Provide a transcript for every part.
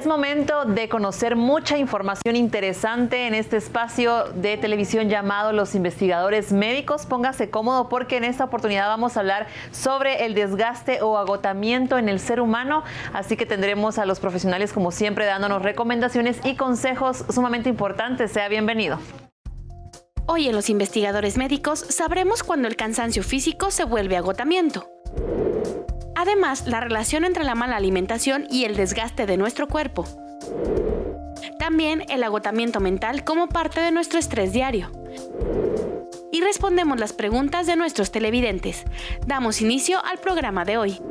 Es momento de conocer mucha información interesante en este espacio de televisión llamado Los Investigadores Médicos. Póngase cómodo porque en esta oportunidad vamos a hablar sobre el desgaste o agotamiento en el ser humano. Así que tendremos a los profesionales como siempre dándonos recomendaciones y consejos sumamente importantes. Sea bienvenido. Hoy en Los Investigadores Médicos sabremos cuándo el cansancio físico se vuelve agotamiento. Además, la relación entre la mala alimentación y el desgaste de nuestro cuerpo. También el agotamiento mental como parte de nuestro estrés diario. Y respondemos las preguntas de nuestros televidentes. Damos inicio al programa de hoy.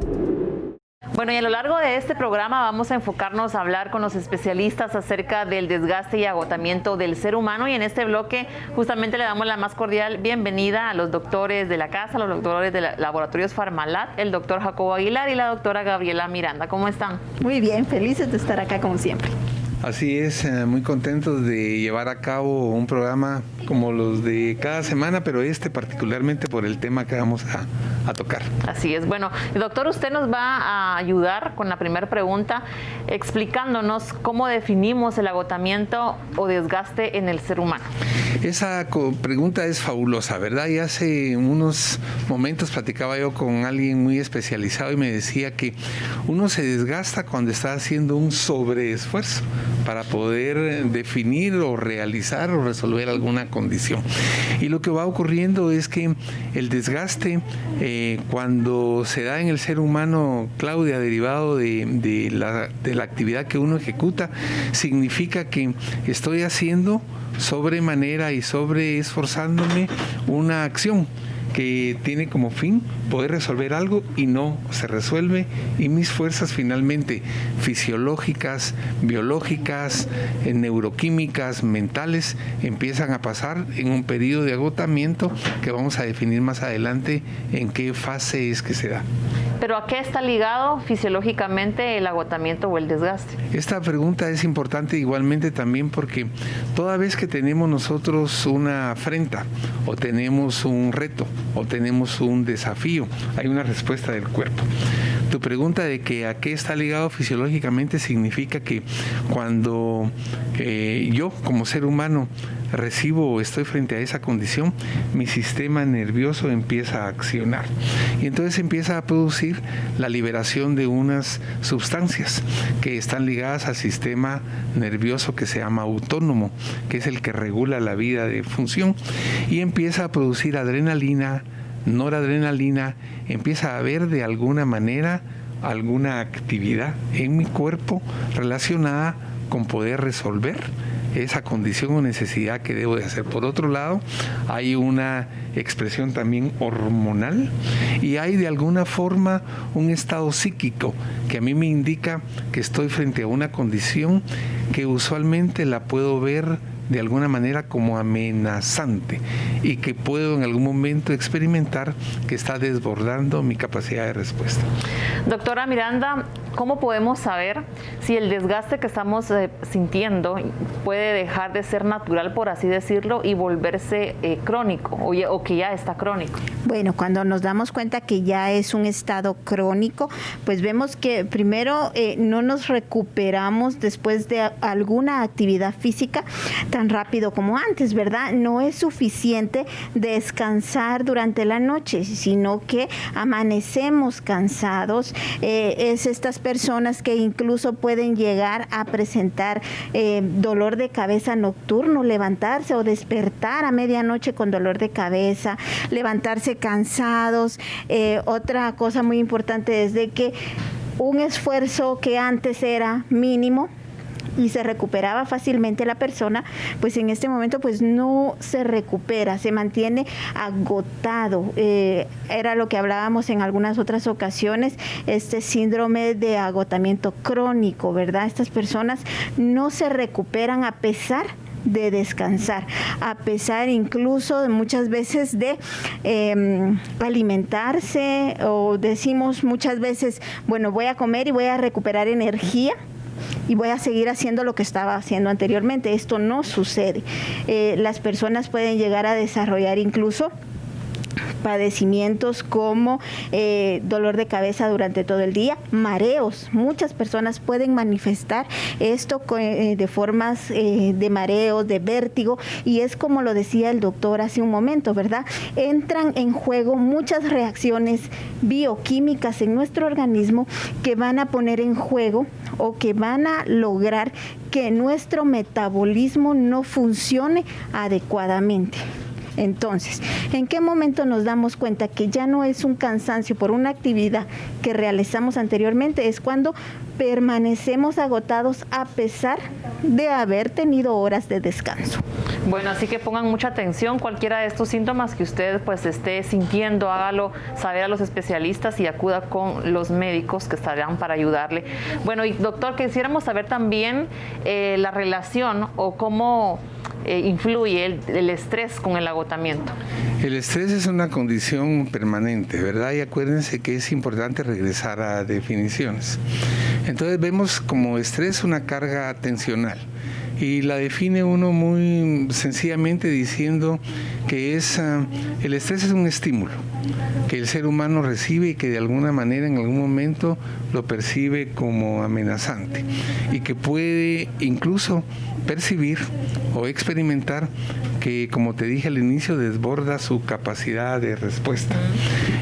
Bueno, y a lo largo de este programa vamos a enfocarnos a hablar con los especialistas acerca del desgaste y agotamiento del ser humano, y en este bloque justamente le damos la más cordial bienvenida a los doctores de la casa, los doctores de Laboratorios Farmalat, el doctor Jacobo Aguilar y la doctora Gabriela Miranda. ¿Cómo están? Muy bien, felices de estar acá como siempre. Así es, muy contentos de llevar a cabo un programa como los de cada semana, pero particularmente por el tema que vamos a tocar. Así es. Bueno, doctor, usted nos va a ayudar con la primera pregunta, explicándonos cómo definimos el agotamiento o desgaste en el ser humano. Esa pregunta es fabulosa, ¿verdad? Y hace unos momentos platicaba yo con alguien muy especializado y me decía que uno se desgasta cuando está haciendo un sobreesfuerzo para poder definir o realizar o resolver alguna condición. Y lo que va ocurriendo es que el desgaste, cuando se da en el ser humano, Claudia, derivado de la actividad que uno ejecuta, significa que estoy haciendo sobremanera y esforzándome una acción que tiene como fin poder resolver algo y no se resuelve, y mis fuerzas finalmente fisiológicas, biológicas, neuroquímicas, mentales empiezan a pasar en un periodo de agotamiento que vamos a definir más adelante en qué fase es que se da. ¿Pero a qué está ligado fisiológicamente el agotamiento o el desgaste? Esta pregunta es importante igualmente también porque toda vez que tenemos nosotros una afrenta o tenemos un reto o tenemos un desafío, hay una respuesta del cuerpo. Tu pregunta de que a qué está ligado fisiológicamente significa que cuando yo como ser humano recibo o estoy frente a esa condición, mi sistema nervioso empieza a accionar y entonces empieza a producir la liberación de unas sustancias que están ligadas al sistema nervioso que se llama autónomo, que es el que regula la vida de función, y empieza a producir adrenalina, noradrenalina, empieza a haber de alguna manera alguna actividad en mi cuerpo relacionada con poder resolver esa condición o necesidad que debo de hacer. Por otro lado, hay una expresión también hormonal y hay de alguna forma un estado psíquico que a mí me indica que estoy frente a una condición que usualmente la puedo ver de alguna manera como amenazante y que puedo en algún momento experimentar que está desbordando mi capacidad de respuesta. Doctora Miranda, ¿cómo podemos saber si el desgaste que estamos sintiendo puede dejar de ser natural, por así decirlo, y volverse crónico o que ya está crónico? Bueno, cuando nos damos cuenta que ya es un estado crónico, pues vemos que primero no nos recuperamos después de alguna actividad física tan rápido como antes, ¿verdad? No es suficiente descansar durante la noche, sino que amanecemos cansados. Es estas personas que incluso pueden llegar a presentar dolor de cabeza nocturno, levantarse o despertar a medianoche con dolor de cabeza, levantarse cansados. Otra cosa muy importante es de que un esfuerzo que antes era mínimo y se recuperaba fácilmente la persona, pues en este momento pues no se recupera, se mantiene agotado. Era lo que hablábamos en algunas otras ocasiones, este síndrome de agotamiento crónico, ¿verdad? Estas personas no se recuperan a pesar de descansar, a pesar incluso de muchas veces de alimentarse, o decimos muchas veces, bueno, voy a comer y voy a recuperar energía y voy a seguir haciendo lo que estaba haciendo anteriormente. Esto no sucede. Las personas pueden llegar a desarrollar incluso padecimientos como dolor de cabeza durante todo el día, mareos. Muchas personas pueden manifestar esto de formas de mareos, de vértigo, y es como lo decía el doctor hace un momento, ¿verdad? Entran en juego muchas reacciones bioquímicas en nuestro organismo que van a poner en juego o que van a lograr que nuestro metabolismo no funcione adecuadamente. Entonces, ¿en qué momento nos damos cuenta que ya no es un cansancio por una actividad que realizamos anteriormente? Es cuando permanecemos agotados a pesar de haber tenido horas de descanso. Bueno, así que pongan mucha atención, cualquiera de estos síntomas que usted pues esté sintiendo, hágalo saber a los especialistas y acuda con los médicos que estarán para ayudarle. Bueno, y doctor, quisiéramos saber también la relación o cómo influye el estrés con el agotamiento. El estrés es una condición permanente, ¿verdad? Y acuérdense que es importante regresar a definiciones. Entonces vemos como estrés una carga tensional. Y la define uno muy sencillamente diciendo que el estrés es un estímulo que el ser humano recibe y que de alguna manera en algún momento lo percibe como amenazante y que puede incluso percibir o experimentar que, como te dije al inicio, desborda su capacidad de respuesta.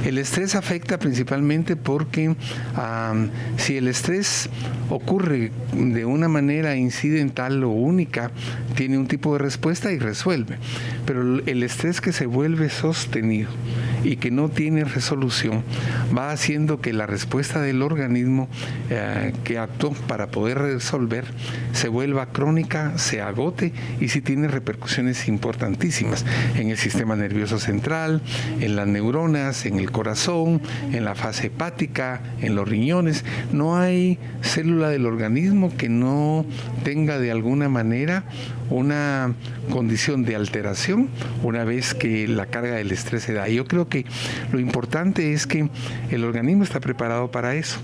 El estrés afecta principalmente porque si el estrés ocurre de una manera incidental o única, tiene un tipo de respuesta y resuelve. Pero el estrés que se vuelve sostenido y que no tiene resolución va haciendo que la respuesta del organismo que actuó para poder resolver se vuelva crónica, se agote y sí tiene repercusiones importantísimas en el sistema nervioso central, en las neuronas, en el corazón, en la fase hepática, en los riñones. No hay célula del organismo que no tenga de alguna manera una condición de alteración una vez que la carga del estrés se da. Y yo creo que lo importante es que el organismo está preparado para eso.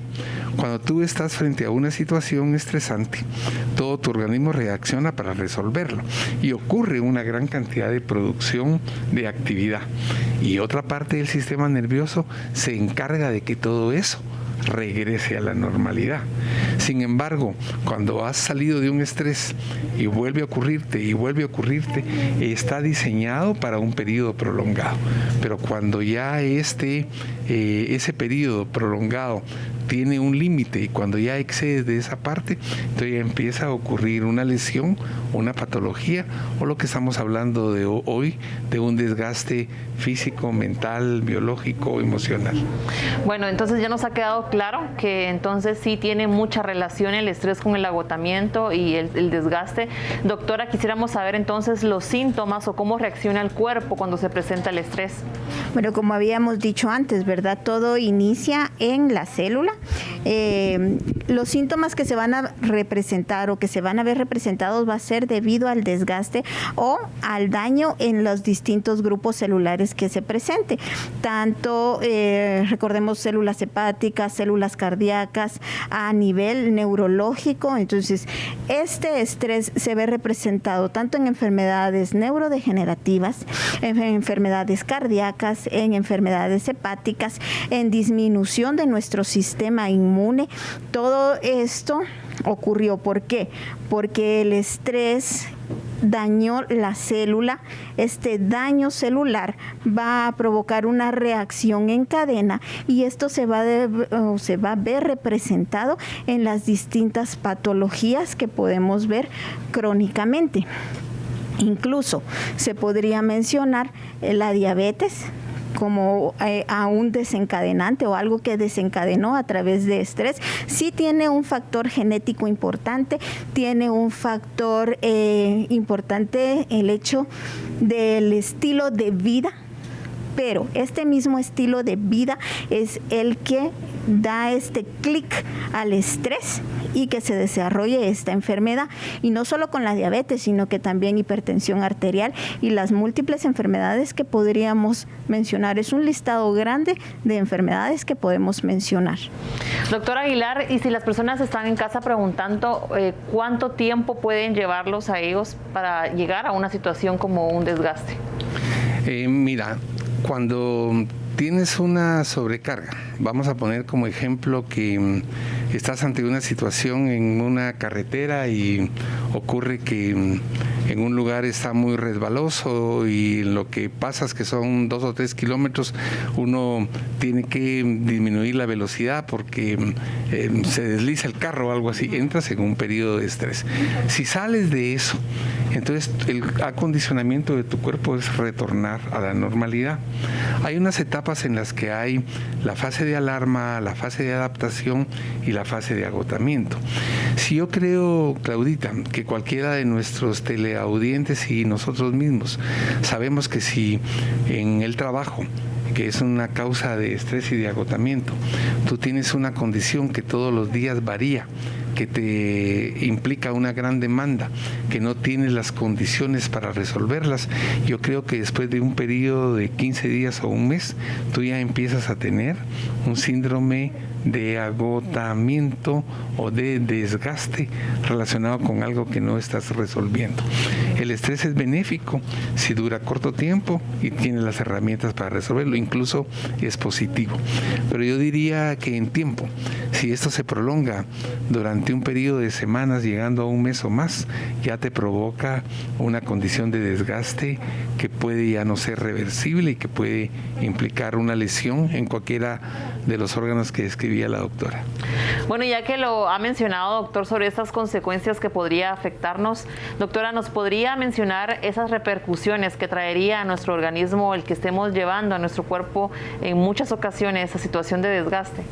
Cuando tú estás frente a una situación estresante, todo tu organismo reacciona para resolverlo y ocurre una gran cantidad de producción de actividad. Y otra parte del sistema nervioso se encarga de que todo eso regrese a la normalidad. Sin embargo, cuando has salido de un estrés y vuelve a ocurrirte, está diseñado para un periodo prolongado. Pero cuando ya ese periodo prolongado tiene un límite y cuando ya excedes de esa parte, entonces ya empieza a ocurrir una lesión, una patología o lo que estamos hablando de hoy, de un desgaste físico, mental, biológico, emocional. Bueno, entonces ya nos ha quedado claro que entonces sí tiene mucha relación el estrés con el agotamiento y el desgaste. Doctora, quisiéramos saber entonces los síntomas o cómo reacciona el cuerpo cuando se presenta el estrés. Bueno, como habíamos dicho antes, ¿verdad? Todo inicia en la célula. Los síntomas que se van a representar o que se van a ver representados va a ser debido al desgaste o al daño en los distintos grupos celulares que se presente. Tanto, recordemos, células hepáticas, células cardíacas, a nivel neurológico. Entonces, este estrés se ve representado tanto en enfermedades neurodegenerativas, en enfermedades cardíacas, en enfermedades hepáticas, en disminución de nuestro sistema inmune. Todo esto ocurrió, ¿por qué? Porque el estrés dañó la célula. Este daño celular va a provocar una reacción en cadena y esto se va a ver representado en las distintas patologías que podemos ver crónicamente. Incluso se podría mencionar la diabetes como a un desencadenante o algo que desencadenó a través de estrés. Sí tiene un factor genético importante, tiene un factor importante el hecho del estilo de vida, pero este mismo estilo de vida es el que da este clic al estrés y que se desarrolle esta enfermedad. Y no solo con la diabetes, sino que también hipertensión arterial y las múltiples enfermedades que podríamos mencionar. Es un listado grande de enfermedades que podemos mencionar. Doctora Aguilar, y si las personas están en casa preguntando ¿cuánto tiempo pueden llevarlos a ellos para llegar a una situación como un desgaste? Mira, Cuando tienes una sobrecarga, vamos a poner como ejemplo que estás ante una situación en una carretera y ocurre que en un lugar está muy resbaloso y lo que pasa es que son 2 o 3 kilómetros, uno tiene que disminuir la velocidad porque se desliza el carro o algo así, entras en un periodo de estrés. Si sales de eso, entonces el acondicionamiento de tu cuerpo es retornar a la normalidad. Hay unas etapas en las que hay la fase de alarma, la fase de adaptación y la fase de agotamiento. Si yo creo, Claudita, que cualquiera de nuestros teleaudientes y nosotros mismos sabemos que si en el trabajo, que es una causa de estrés y de agotamiento, tú tienes una condición que todos los días varía, que te implica una gran demanda, que no tienes las condiciones para resolverlas, yo creo que después de un periodo de 15 días o un mes, tú ya empiezas a tener un síndrome de agotamiento o de desgaste relacionado con algo que no estás resolviendo. El estrés es benéfico si dura corto tiempo y tienes las herramientas para resolverlo, incluso es positivo. Pero yo diría que en tiempo, si esto se prolonga durante un periodo de semanas llegando a un mes o más, ya te provoca una condición de desgaste que puede ya no ser reversible y que puede implicar una lesión en cualquiera de los órganos que describía la doctora. Bueno, ya que lo ha mencionado, doctor, sobre estas consecuencias que podría afectarnos, doctora, ¿nos podría mencionar esas repercusiones que traería a nuestro organismo el que estemos llevando a nuestro cuerpo en muchas ocasiones esa situación de desgaste?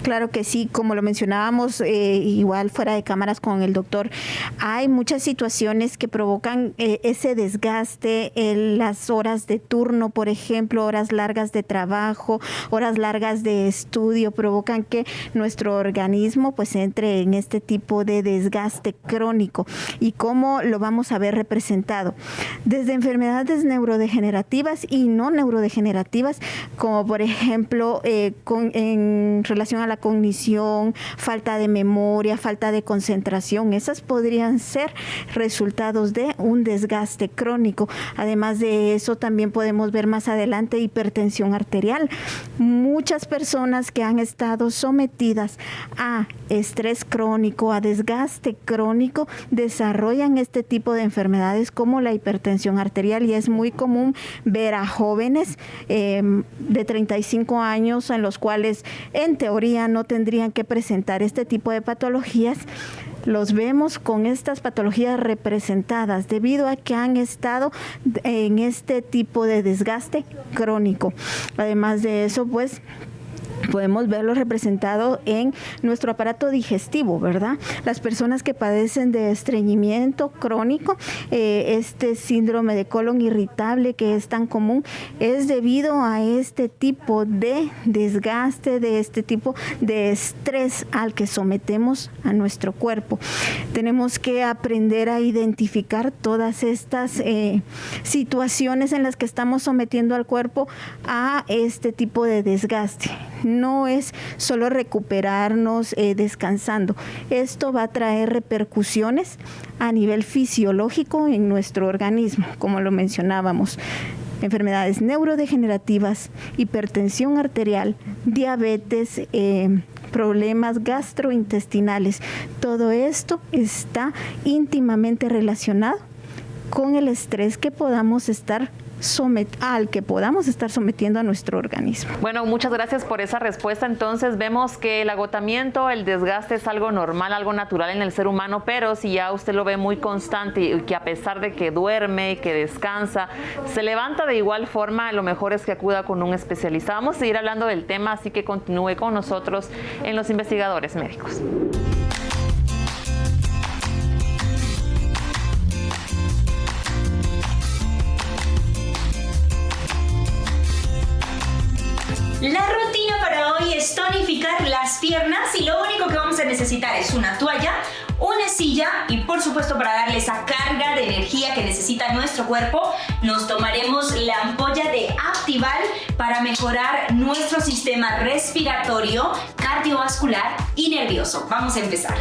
Claro que sí, como lo mencionábamos igual fuera de cámaras con el doctor, hay muchas situaciones que provocan ese desgaste, las horas de turno, por ejemplo, horas largas de trabajo, horas largas de estudio, provocan que nuestro organismo pues entre en este tipo de desgaste crónico. ¿Y cómo lo vamos a ver representado? Desde enfermedades neurodegenerativas y no neurodegenerativas, como por ejemplo en relación a la cognición, falta de memoria, falta de concentración, esas podrían ser resultados de un desgaste crónico. Además de eso, también podemos ver más adelante hipertensión arterial. Muchas personas que han estado sometidas a estrés crónico, a desgaste crónico, desarrollan este tipo de enfermedades como la hipertensión arterial, y es muy común ver a jóvenes de 35 años en los cuales en teoría no tendrían que presentar este tipo de patologías. Los vemos con estas patologías representadas debido a que han estado en este tipo de desgaste crónico. Además de eso, pues podemos verlo representado en nuestro aparato digestivo, ¿verdad? Las personas que padecen de estreñimiento crónico, este síndrome de colon irritable que es tan común, es debido a este tipo de desgaste, de este tipo de estrés al que sometemos a nuestro cuerpo. Tenemos que aprender a identificar todas estas situaciones en las que estamos sometiendo al cuerpo a este tipo de desgaste. No es solo recuperarnos descansando. Esto va a traer repercusiones a nivel fisiológico en nuestro organismo, como lo mencionábamos. Enfermedades neurodegenerativas, hipertensión arterial, diabetes, problemas gastrointestinales. Todo esto está íntimamente relacionado con el estrés que podamos estar sometiendo a nuestro organismo. Bueno, muchas gracias por esa respuesta. Entonces vemos que el agotamiento, el desgaste es algo normal, algo natural en el ser humano, pero si ya usted lo ve muy constante y que a pesar de que duerme, que descansa, se levanta de igual forma, lo mejor es que acuda con un especialista. Vamos a seguir hablando del tema, así que continúe con nosotros en Los Investigadores Médicos. La rutina para hoy es tonificar las piernas y lo único que vamos a necesitar es una toalla, una silla y por supuesto para darle esa carga de energía que necesita nuestro cuerpo nos tomaremos la ampolla de Actival para mejorar nuestro sistema respiratorio, cardiovascular y nervioso. Vamos a empezar.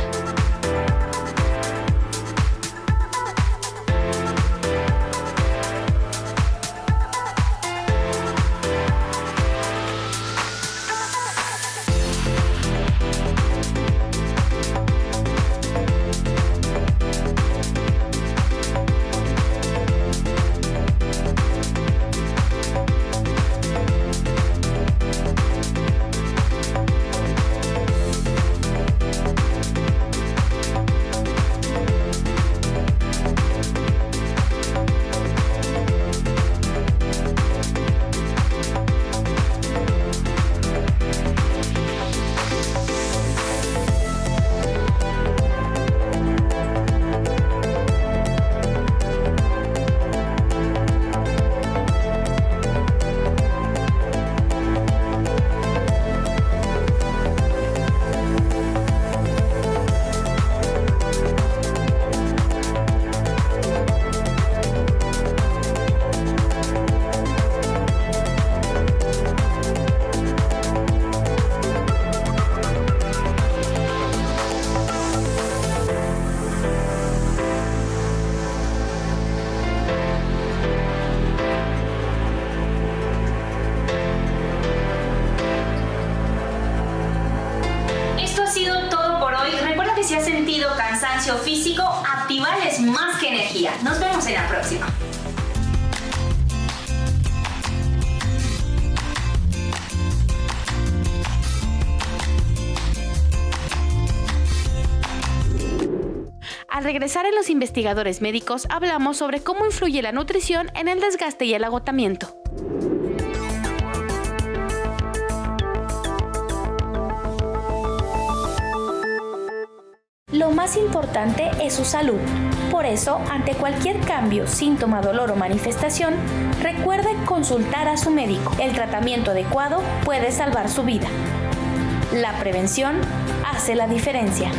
cansancio físico, Actival es más que energía. Nos vemos en la próxima. Al regresar en Los Investigadores Médicos, hablamos sobre cómo influye la nutrición en el desgaste y el agotamiento. Lo más importante es su salud. Por eso, ante cualquier cambio, síntoma, dolor o manifestación, recuerde consultar a su médico. El tratamiento adecuado puede salvar su vida. La prevención hace la diferencia.